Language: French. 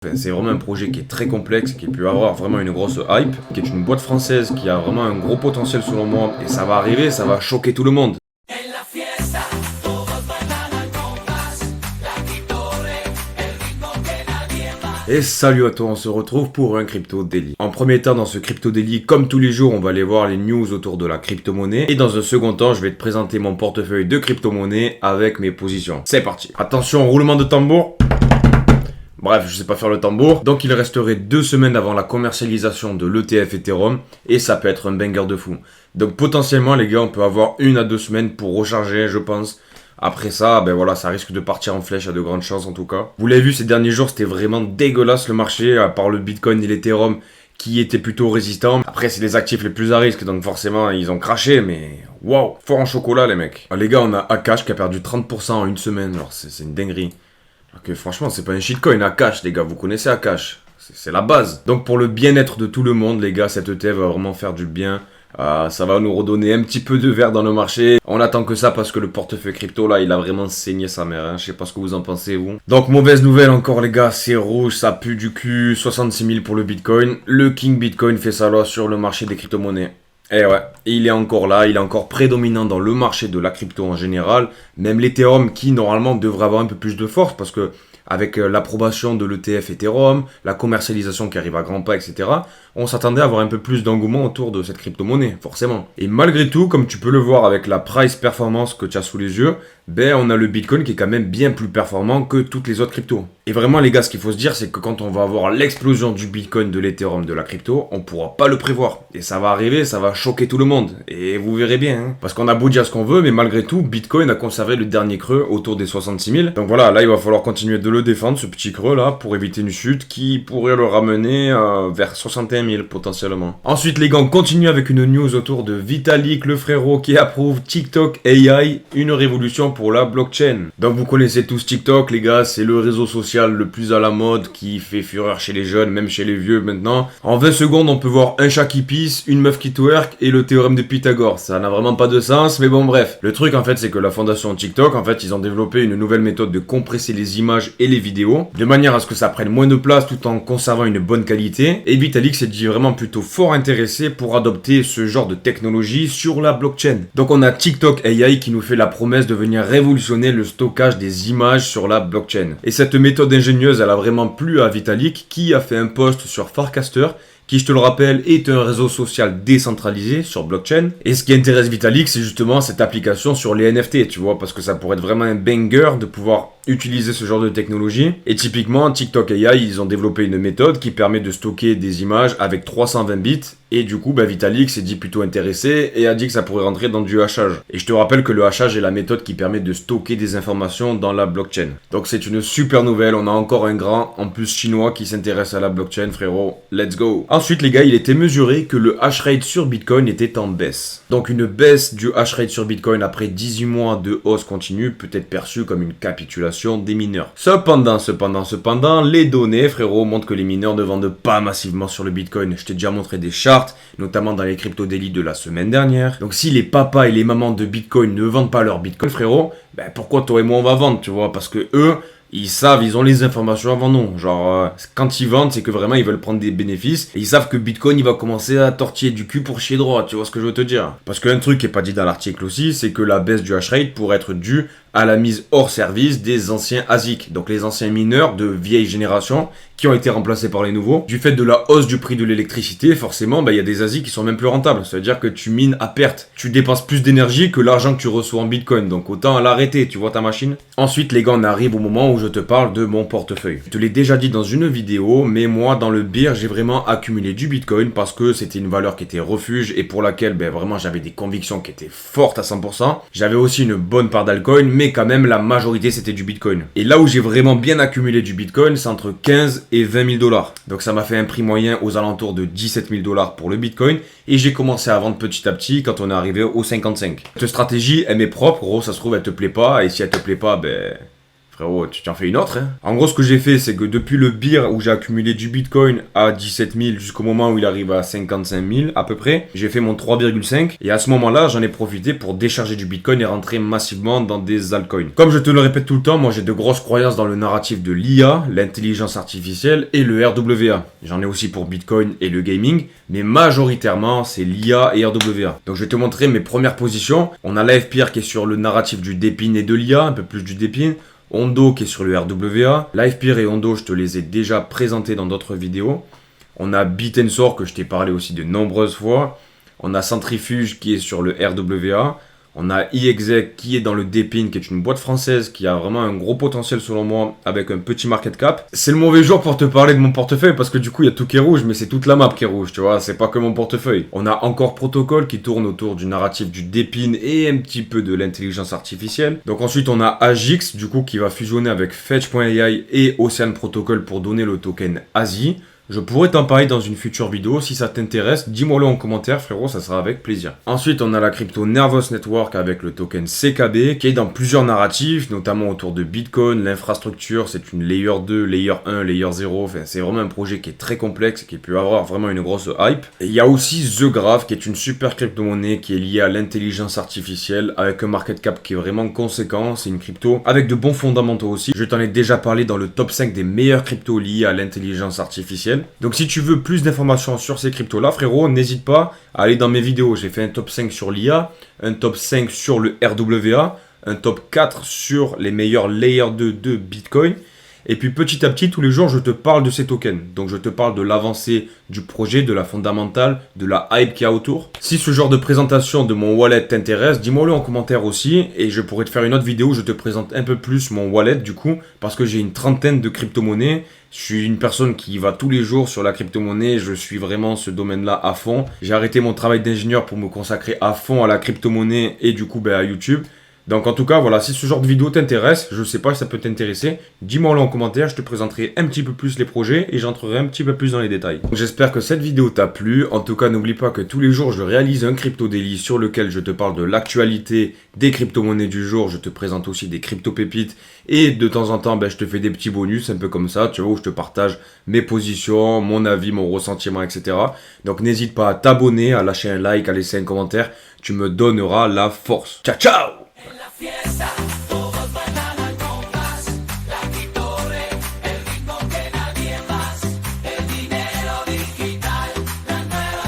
Enfin, c'est vraiment un projet qui est très complexe, qui peut avoir vraiment une grosse hype, qui est une boîte française qui a vraiment un gros potentiel selon moi, et ça va arriver, ça va choquer tout le monde. Et salut à toi, on se retrouve pour un Crypto Daily. En premier temps, dans ce Crypto Daily, comme tous les jours, on va aller voir les news autour de la crypto-monnaie. Et dans un second temps, je vais te présenter mon portefeuille de crypto-monnaie avec mes positions. C'est parti. Attention, roulement de tambour. Bref, je sais pas faire le tambour. Donc il resterait 2 semaines avant la commercialisation de l'ETF Ethereum. Et ça peut être un banger de fou. Donc potentiellement les gars, on peut avoir 1 à 2 semaines pour recharger, je pense. Après ça, ben voilà, ça risque de partir en flèche, à de grandes chances en tout cas. Vous l'avez vu ces derniers jours, c'était vraiment dégueulasse le marché, à part le Bitcoin et l'Ethereum qui étaient plutôt résistants. Après, c'est les actifs les plus à risque, donc forcément, ils ont craché, mais waouh, fort en chocolat les mecs. Les gars, on a Akash qui a perdu 30% en une semaine, genre c'est une dinguerie. Alors que franchement, c'est pas un shitcoin, Akash les gars, vous connaissez Akash. C'est la base. Donc pour le bien-être de tout le monde, les gars, cette ETF va vraiment faire du bien. Ça va nous redonner un petit peu de verre dans le marché. On attend que ça parce que le portefeuille crypto là, il a vraiment saigné sa mère. Hein. Je sais pas ce que vous en pensez vous. Donc mauvaise nouvelle encore les gars, c'est rouge, ça pue du cul. 66 000 pour le Bitcoin. Le King Bitcoin fait sa loi sur le marché des crypto-monnaies. Et ouais, il est encore là, il est encore prédominant dans le marché de la crypto en général. Même l'Ethereum qui normalement devrait avoir un peu plus de force parce que avec l'approbation de l'ETF Ethereum, la commercialisation qui arrive à grands pas, etc., on s'attendait à avoir un peu plus d'engouement autour de cette crypto-monnaie, forcément. Et malgré tout, comme tu peux le voir avec la price performance que tu as sous les yeux, ben on a le Bitcoin qui est quand même bien plus performant que toutes les autres cryptos. Et vraiment les gars, ce qu'il faut se dire, c'est que quand on va avoir l'explosion du Bitcoin, de l'Ethereum, de la crypto, on pourra pas le prévoir. Et ça va arriver, ça va choquer tout le monde. Et vous verrez bien, hein. Parce qu'on a beau dire ce qu'on veut, mais malgré tout, Bitcoin a conservé le dernier creux autour des 66 000. Donc voilà, là il va falloir continuer de le défendre, ce petit creux là, pour éviter une chute qui pourrait le ramener vers 61 000 potentiellement. Ensuite les gars, on continue avec une news autour de Vitalik, le frérot qui approuve TikTok AI, une révolution pour la blockchain. Donc vous connaissez tous TikTok les gars, c'est le réseau social le plus à la mode qui fait fureur chez les jeunes, même chez les vieux maintenant. En 20 secondes on peut voir un chat qui pisse, une meuf qui twerk et le théorème de Pythagore. Ça n'a vraiment pas de sens, mais bon bref. Le truc en fait c'est que la fondation TikTok, en fait ils ont développé une nouvelle méthode de compresser les images et les vidéos, de manière à ce que ça prenne moins de place tout en conservant une bonne qualité. Et Vitalik s'est dit vraiment plutôt fort intéressé pour adopter ce genre de technologie sur la blockchain. Donc on a TikTok AI qui nous fait la promesse de venir révolutionner le stockage des images sur la blockchain. Et cette méthode ingénieuse, elle a vraiment plu à Vitalik qui a fait un post sur Farcaster qui, je te le rappelle, est un réseau social décentralisé sur blockchain. Et ce qui intéresse Vitalik, c'est justement cette application sur les NFT, tu vois, parce que ça pourrait être vraiment un banger de pouvoir utiliser ce genre de technologie. Et typiquement, TikTok AI, ils ont développé une méthode qui permet de stocker des images avec 320 bits. Et du coup, Vitalik s'est dit plutôt intéressé et a dit que ça pourrait rentrer dans du hachage. Et je te rappelle que le hachage est la méthode qui permet de stocker des informations dans la blockchain. Donc c'est une super nouvelle, on a encore un grand, en plus chinois, qui s'intéresse à la blockchain, frérot. Let's go. Ensuite les gars, il était mesuré que le hash rate sur Bitcoin était en baisse. Donc une baisse du hash rate sur Bitcoin après 18 mois de hausse continue peut être perçue comme une capitulation des mineurs. Cependant, les données, frérot, montrent que les mineurs ne vendent pas massivement sur le Bitcoin. Je t'ai déjà montré des charts, notamment dans les crypto daily de la semaine dernière. Donc si les papas et les mamans de Bitcoin ne vendent pas leur Bitcoin, frérot, ben pourquoi toi et moi on va vendre, tu vois? Parce que eux, ils savent, ils ont les informations avant nous. Genre, quand ils vendent, c'est que vraiment ils veulent prendre des bénéfices. Et ils savent que Bitcoin, il va commencer à tortiller du cul pour chier droit. Tu vois ce que je veux te dire? Parce qu'un truc qui est pas dit dans l'article aussi, c'est que la baisse du hash rate pourrait être due à la mise hors service des anciens ASIC. Donc les anciens mineurs de vieille génération qui ont été remplacés par les nouveaux. Du fait de la hausse du prix de l'électricité, forcément, il y a des ASIC qui sont même plus rentables. Ça veut dire que tu mines à perte. Tu dépenses plus d'énergie que l'argent que tu reçois en Bitcoin. Donc autant l'arrêter, tu vois ta machine. Ensuite, les gars, on arrive au moment où je te parle de mon portefeuille. Je te l'ai déjà dit dans une vidéo, mais moi, dans le beer, j'ai vraiment accumulé du Bitcoin parce que c'était une valeur qui était refuge et pour laquelle, vraiment, j'avais des convictions qui étaient fortes à 100%. J'avais aussi une bonne part d'altcoin, mais quand même, la majorité, c'était du Bitcoin. Et là où j'ai vraiment bien accumulé du Bitcoin, c'est entre 15 et 20 000 dollars. Donc ça m'a fait un prix moyen aux alentours de 17 000 dollars pour le Bitcoin. Et j'ai commencé à vendre petit à petit quand on est arrivé aux 55. Cette stratégie, elle m'est propre. Gros, ça se trouve, elle te plaît pas. Et si elle te plaît pas, frérot, tu t'en fais une autre, hein. En gros, ce que j'ai fait, c'est que depuis le BIR où j'ai accumulé du Bitcoin à 17 000 jusqu'au moment où il arrive à 55 000 à peu près, j'ai fait mon 3,5 et à ce moment-là, j'en ai profité pour décharger du Bitcoin et rentrer massivement dans des altcoins. Comme je te le répète tout le temps, moi j'ai de grosses croyances dans le narratif de l'IA, l'intelligence artificielle et le RWA. J'en ai aussi pour Bitcoin et le gaming, mais majoritairement, c'est l'IA et RWA. Donc je vais te montrer mes premières positions. On a l'AFPR qui est sur le narratif du DePIN et de l'IA, un peu plus du DePIN. Ondo qui est sur le RWA. L'AFPR et Ondo, je te les ai déjà présentés dans d'autres vidéos. On a Bitensor que je t'ai parlé aussi de nombreuses fois. On a Centrifuge qui est sur le RWA. On a iExec qui est dans le DePIN, qui est une boîte française qui a vraiment un gros potentiel selon moi avec un petit market cap. C'est le mauvais jour pour te parler de mon portefeuille parce que du coup il y a tout qui est rouge, mais c'est toute la map qui est rouge, tu vois, c'est pas que mon portefeuille. On a encore Protocol qui tourne autour du narratif du DePIN et un petit peu de l'intelligence artificielle. Donc ensuite on a Agix du coup qui va fusionner avec Fetch.ai et Ocean Protocol pour donner le token ASI. Je pourrais t'en parler dans une future vidéo, si ça t'intéresse, dis-moi-le en commentaire frérot, ça sera avec plaisir. Ensuite on a la crypto Nervous Network avec le token CKB qui est dans plusieurs narratifs, notamment autour de Bitcoin, l'infrastructure, c'est une Layer 2, Layer 1, Layer 0, enfin c'est vraiment un projet qui est très complexe et qui peut avoir vraiment une grosse hype. Et il y a aussi The Graph qui est une super crypto-monnaie qui est liée à l'intelligence artificielle avec un market cap qui est vraiment conséquent, c'est une crypto avec de bons fondamentaux aussi. Je t'en ai déjà parlé dans le top 5 des meilleures cryptos liées à l'intelligence artificielle. Donc si tu veux plus d'informations sur ces cryptos là frérot, n'hésite pas à aller dans mes vidéos. J'ai fait un top 5 sur l'IA, un top 5 sur le RWA, un top 4 sur les meilleurs Layer 2 de Bitcoin. Et puis petit à petit, tous les jours, je te parle de ces tokens. Donc je te parle de l'avancée du projet, de la fondamentale, de la hype qu'il y a autour. Si ce genre de présentation de mon wallet t'intéresse, dis-moi-le en commentaire aussi. Et je pourrais te faire une autre vidéo où je te présente un peu plus mon wallet du coup. Parce que j'ai une trentaine de crypto-monnaies. Je suis une personne qui va tous les jours sur la crypto-monnaie. Je suis vraiment ce domaine-là à fond. J'ai arrêté mon travail d'ingénieur pour me consacrer à fond à la crypto-monnaie et du coup à YouTube. Donc en tout cas, voilà, si ce genre de vidéo t'intéresse, je sais pas si ça peut t'intéresser, dis-moi-le en commentaire, je te présenterai un petit peu plus les projets et j'entrerai un petit peu plus dans les détails. J'espère que cette vidéo t'a plu. En tout cas, n'oublie pas que tous les jours, je réalise un crypto daily sur lequel je te parle de l'actualité des crypto-monnaies du jour. Je te présente aussi des crypto-pépites et de temps en temps, je te fais des petits bonus, un peu comme ça, tu vois, où je te partage mes positions, mon avis, mon ressentiment, etc. Donc n'hésite pas à t'abonner, à lâcher un like, à laisser un commentaire. Tu me donneras la force. Ciao, ciao! Fiesta.